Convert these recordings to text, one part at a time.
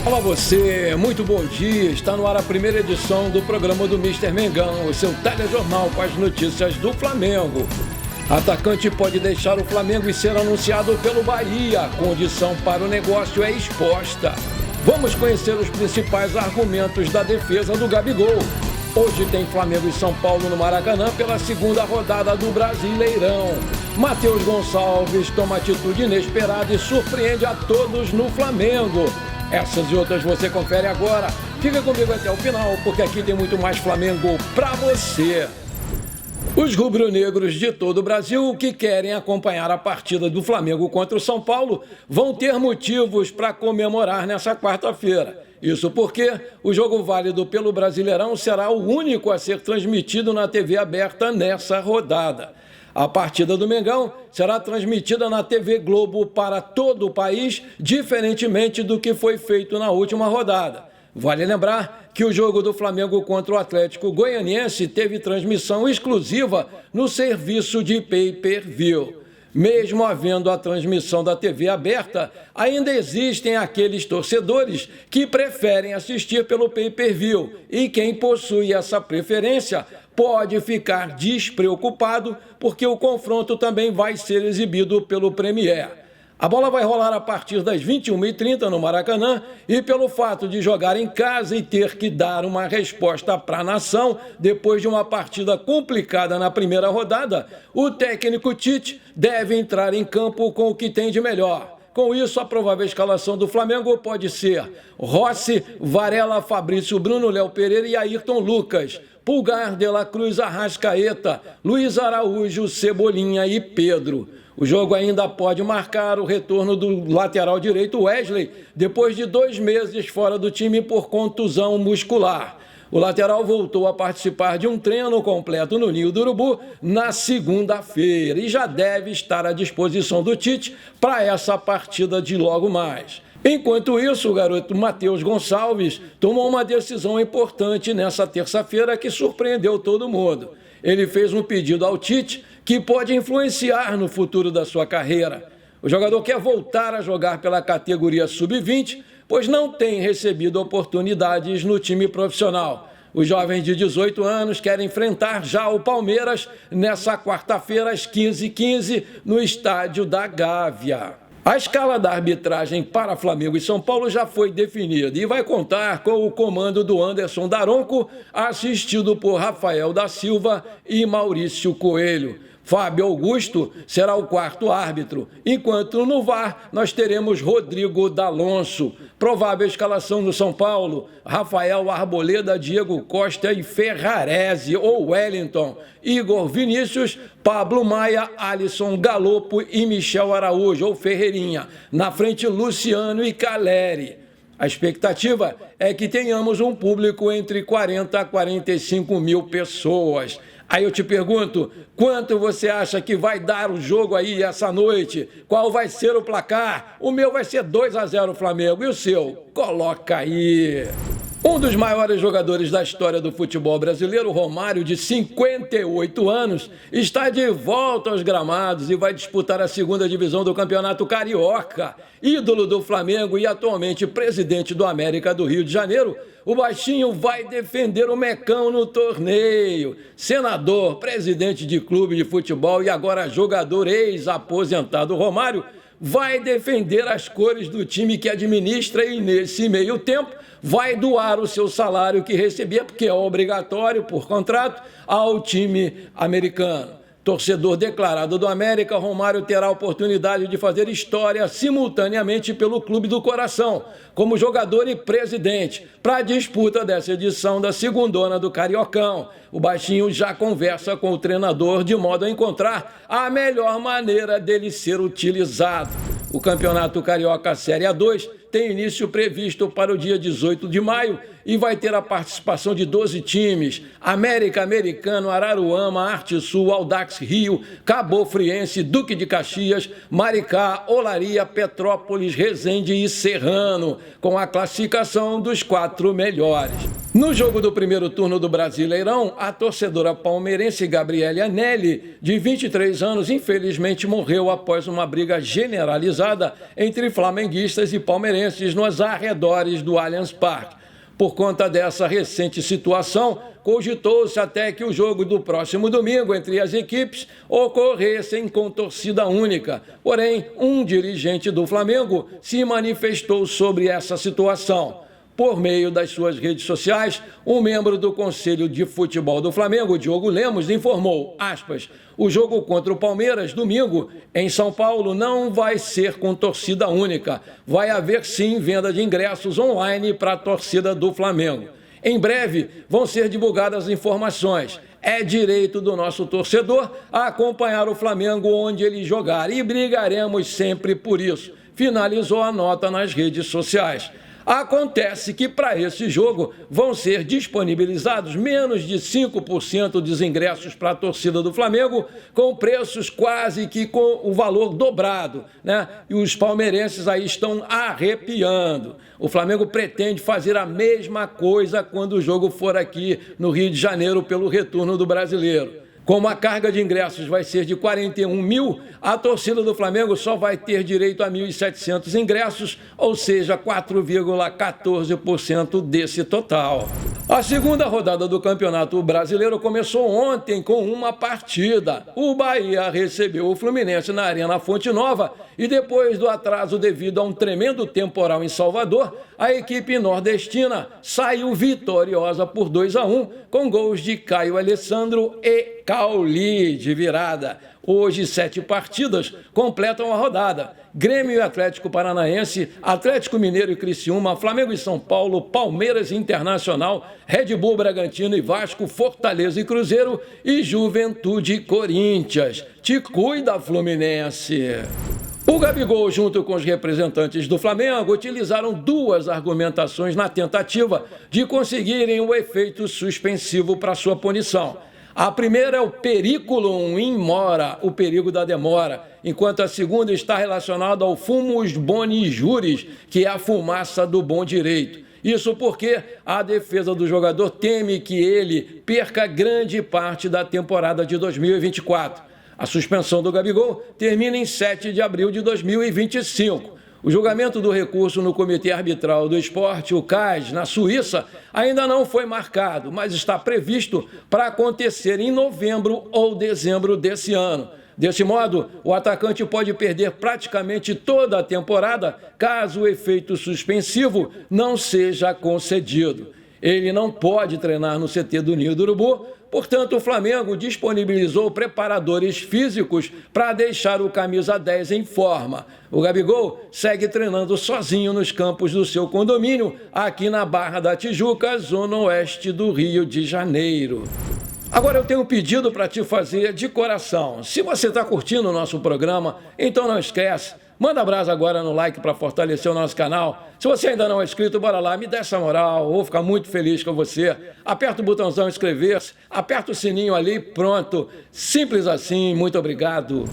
Olá você, muito bom dia. Está no ar a primeira edição do programa do Mister Mengão, o seu telejornal com as notícias do Flamengo. Atacante pode deixar o Flamengo e ser anunciado pelo Bahia. A condição para o negócio é exposta. Vamos conhecer os principais argumentos da defesa do Gabigol. Hoje tem Flamengo e São Paulo no Maracanã pela segunda rodada do Brasileirão. Matheus Gonçalves toma atitude inesperada e surpreende a todos no Flamengo. Essas e outras você confere agora. Fica comigo até o final, porque aqui tem muito mais Flamengo pra você. Os rubro-negros de todo o Brasil que querem acompanhar a partida do Flamengo contra o São Paulo vão ter motivos para comemorar nessa quarta-feira. Isso porque o jogo válido pelo Brasileirão será o único a ser transmitido na TV aberta nessa rodada. A partida do Mengão será transmitida na TV Globo para todo o país, diferentemente do que foi feito na última rodada. Vale lembrar que o jogo do Flamengo contra o Atlético Goianiense teve transmissão exclusiva no serviço de pay-per-view. Mesmo havendo a transmissão da TV aberta, ainda existem aqueles torcedores que preferem assistir pelo pay-per-view, e quem possui essa preferência pode ficar despreocupado porque o confronto também vai ser exibido pelo Premier. A bola vai rolar a partir das 21h30 no Maracanã e pelo fato de jogar em casa e ter que dar uma resposta para a nação depois de uma partida complicada na primeira rodada, o técnico Tite deve entrar em campo com o que tem de melhor. Com isso, a provável escalação do Flamengo pode ser Rossi, Varela, Fabrício, Bruno, Léo Pereira e Ayrton Lucas, Pulgar, De La Cruz, Arrascaeta, Luiz Araújo, Cebolinha e Pedro. O jogo ainda pode marcar o retorno do lateral direito Wesley, depois de 2 meses fora do time por contusão muscular. O lateral voltou a participar de um treino completo no Ninho do Urubu na segunda-feira e já deve estar à disposição do Tite para essa partida de logo mais. Enquanto isso, o garoto Matheus Gonçalves tomou uma decisão importante nessa terça-feira que surpreendeu todo mundo. Ele fez um pedido ao Tite que pode influenciar no futuro da sua carreira. O jogador quer voltar a jogar pela categoria sub-20, pois não tem recebido oportunidades no time profissional. Os jovens de 18 anos querem enfrentar já o Palmeiras nessa quarta-feira às 15h15 no estádio da Gávea. A escala da arbitragem para Flamengo e São Paulo já foi definida e vai contar com o comando do Anderson Daronco, assistido por Rafael da Silva e Maurício Coelho. Fábio Augusto será o quarto árbitro, enquanto no VAR nós teremos Rodrigo D'Alonso. Provável escalação do São Paulo: Rafael Arboleda, Diego Costa e Ferrarese ou Wellington, Igor Vinícius, Pablo Maia, Alisson Galopo e Michel Araújo ou Ferreirinha. Na frente, Luciano e Caleri. A expectativa é que tenhamos um público entre 40 a 45 mil pessoas. Aí eu te pergunto, quanto você acha que vai dar o jogo aí essa noite? Qual vai ser o placar? O meu vai ser 2-0 Flamengo. E o seu? Coloca aí. Um dos maiores jogadores da história do futebol brasileiro, Romário, de 58 anos, está de volta aos gramados e vai disputar a segunda divisão do Campeonato Carioca. Ídolo do Flamengo e atualmente presidente do América do Rio de Janeiro, o baixinho vai defender o Mecão no torneio. Senador, presidente de clube de futebol e agora jogador ex-aposentado Romário, vai defender as cores do time que administra e, nesse meio tempo, vai doar o seu salário que recebia, porque é obrigatório por contrato, ao time americano. Torcedor declarado do América, Romário terá a oportunidade de fazer história simultaneamente pelo Clube do Coração, como jogador e presidente, para a disputa dessa edição da segundona do Cariocão. O baixinho já conversa com o treinador de modo a encontrar a melhor maneira dele ser utilizado. O Campeonato Carioca Série A2 tem início previsto para o dia 18 de maio e vai ter a participação de 12 times: América, Americano, Araruama, Arte Sul, Audax Rio, Cabo Friense, Duque de Caxias, Maricá, Olaria, Petrópolis, Resende e Serrano, com a classificação dos 4 melhores. No jogo do primeiro turno do Brasileirão, a torcedora palmeirense Gabriele Anelli, de 23 anos, infelizmente morreu após uma briga generalizada entre flamenguistas e palmeirenses palmeirenses nos arredores do Allianz Parque. Por conta dessa recente situação, cogitou-se até que o jogo do próximo domingo entre as equipes ocorresse com torcida única. Porém, um dirigente do Flamengo se manifestou sobre essa situação. Por meio das suas redes sociais, um membro do Conselho de Futebol do Flamengo, Diogo Lemos, informou, aspas, o jogo contra o Palmeiras, domingo, em São Paulo, não vai ser com torcida única. Vai haver, sim, venda de ingressos online para a torcida do Flamengo. Em breve, vão ser divulgadas as informações. É direito do nosso torcedor a acompanhar o Flamengo onde ele jogar e brigaremos sempre por isso. Finalizou a nota nas redes sociais. Acontece que para esse jogo vão ser disponibilizados menos de 5% dos ingressos para a torcida do Flamengo, com preços quase que com o valor dobrado, né? E os palmeirenses aí estão arrepiando. O Flamengo pretende fazer a mesma coisa quando o jogo for aqui no Rio de Janeiro pelo retorno do Brasileiro. Como a carga de ingressos vai ser de 41 mil, a torcida do Flamengo só vai ter direito a 1.700 ingressos, ou seja, 4,14% desse total. A segunda rodada do Campeonato Brasileiro começou ontem com uma partida. O Bahia recebeu o Fluminense na Arena Fonte Nova e depois do atraso devido a um tremendo temporal em Salvador, a equipe nordestina saiu vitoriosa por 2-1 com gols de Caio Alessandro e Cauli de virada. Hoje, 7 partidas completam a rodada. Grêmio e Atlético Paranaense, Atlético Mineiro e Criciúma, Flamengo e São Paulo, Palmeiras e Internacional, Red Bull, Bragantino e Vasco, Fortaleza e Cruzeiro e Juventude e Corinthians. Te cuida, Fluminense! O Gabigol, junto com os representantes do Flamengo, utilizaram duas argumentações na tentativa de conseguirem o efeito suspensivo para sua punição. A primeira é o periculum in mora, o perigo da demora, enquanto a segunda está relacionada ao fumus boni juris, que é a fumaça do bom direito. Isso porque a defesa do jogador teme que ele perca grande parte da temporada de 2024. A suspensão do Gabigol termina em 7 de abril de 2025. O julgamento do recurso no Comitê Arbitral do Esporte, o CAS, na Suíça, ainda não foi marcado, mas está previsto para acontecer em novembro ou dezembro desse ano. Desse modo, o atacante pode perder praticamente toda a temporada caso o efeito suspensivo não seja concedido. Ele não pode treinar no CT do Ninho do Urubu, portanto, o Flamengo disponibilizou preparadores físicos para deixar o camisa 10 em forma. O Gabigol segue treinando sozinho nos campos do seu condomínio, aqui na Barra da Tijuca, zona oeste do Rio de Janeiro. Agora eu tenho um pedido para te fazer de coração. Se você está curtindo o nosso programa, então não esquece. Manda brasa agora no like para fortalecer o nosso canal. Se você ainda não é inscrito, bora lá, me dá essa moral, vou ficar muito feliz com você. Aperta o botãozão inscrever-se, aperta o sininho ali, pronto. Simples assim, muito obrigado.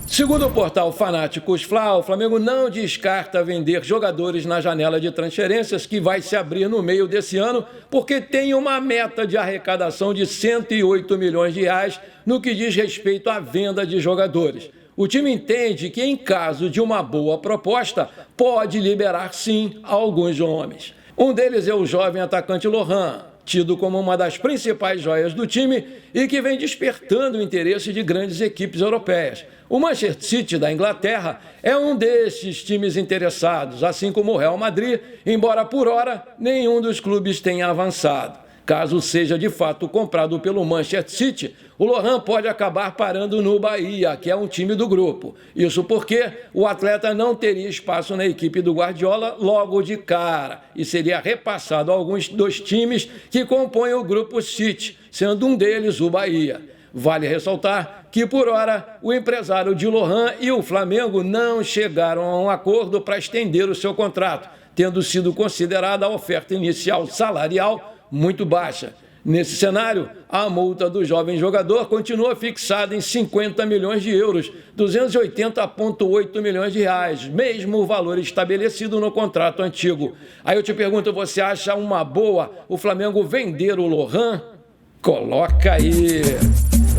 Segundo o portal Fanáticos Fla, o Flamengo não descarta vender jogadores na janela de transferências que vai se abrir no meio desse ano, porque tem uma meta de arrecadação de 108 milhões de reais no que diz respeito à venda de jogadores. O time entende que, em caso de uma boa proposta, pode liberar, sim, alguns nomes. Um deles é o jovem atacante Lohan, tido como uma das principais joias do time e que vem despertando o interesse de grandes equipes europeias. O Manchester City da Inglaterra é um desses times interessados, assim como o Real Madrid, embora por hora nenhum dos clubes tenha avançado. Caso seja de fato comprado pelo Manchester City, o Lohan pode acabar parando no Bahia, que é um time do grupo. Isso porque o atleta não teria espaço na equipe do Guardiola logo de cara e seria repassado a alguns dos times que compõem o grupo City, sendo um deles o Bahia. Vale ressaltar que, por hora, o empresário de Lohan e o Flamengo não chegaram a um acordo para estender o seu contrato, tendo sido considerada a oferta inicial salarial muito baixa. Nesse cenário, a multa do jovem jogador continua fixada em 50 milhões de euros, 280,8 milhões de reais, mesmo o valor estabelecido no contrato antigo. Aí eu te pergunto, você acha uma boa o Flamengo vender o Lohan? Coloca aí!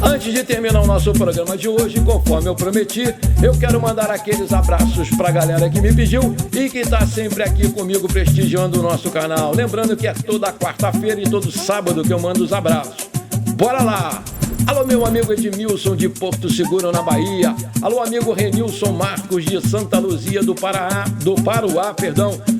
Antes de terminar o nosso programa de hoje, conforme eu prometi, eu quero mandar aqueles abraços pra galera que me pediu e que tá sempre aqui comigo prestigiando o nosso canal. Lembrando que é toda quarta-feira e todo sábado que eu mando os abraços. Bora lá! Alô, meu amigo Edmilson de Porto Seguro, na Bahia. Alô, amigo Renilson Marcos de Santa Luzia do Paruá,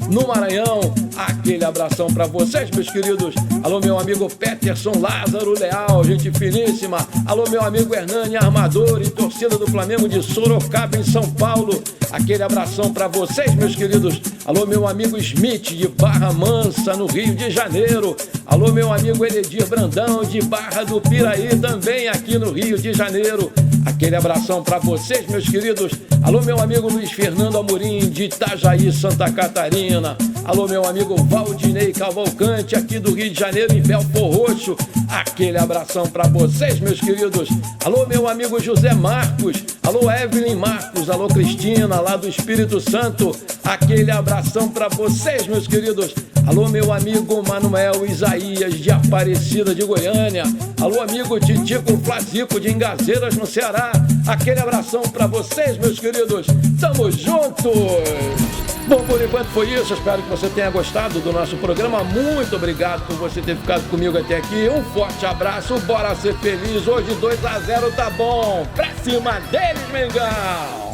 no Maranhão. Aquele abração pra vocês, meus queridos. Alô, meu amigo Peterson Lázaro Leal, gente finíssima. Alô, meu amigo Hernani Armador e torcida do Flamengo de Sorocaba, em São Paulo. Aquele abração pra vocês, meus queridos. Alô, meu amigo Smith de Barra Mansa, no Rio de Janeiro. Alô, meu amigo Eledir Brandão de Barra do Piraí, também aqui no Rio de Janeiro. Aquele abração pra vocês, meus queridos. Alô, meu amigo Luiz Fernando Amorim de Itajaí, Santa Catarina. Alô, meu amigo Valdinei Cavalcante, aqui do Rio de Janeiro, em Belfor Roxo. Aquele abração pra vocês, meus queridos. Alô, meu amigo José Marcos. Alô, Evelyn Marcos. Alô, Cristina, lá do Espírito Santo. Aquele abração pra vocês, meus queridos. Alô, meu amigo Manuel Isaías de Aparecida de Goiânia. Alô, amigo Titico Flazico de Engazeiras, no Ceará. Aquele abração pra vocês, meus queridos. Tamo juntos! Bom, por enquanto foi isso. Espero que você tenha gostado do nosso programa. Muito obrigado por você ter ficado comigo até aqui. Um forte abraço. Bora ser feliz. Hoje 2-0 tá bom. Pra cima deles, Mengão!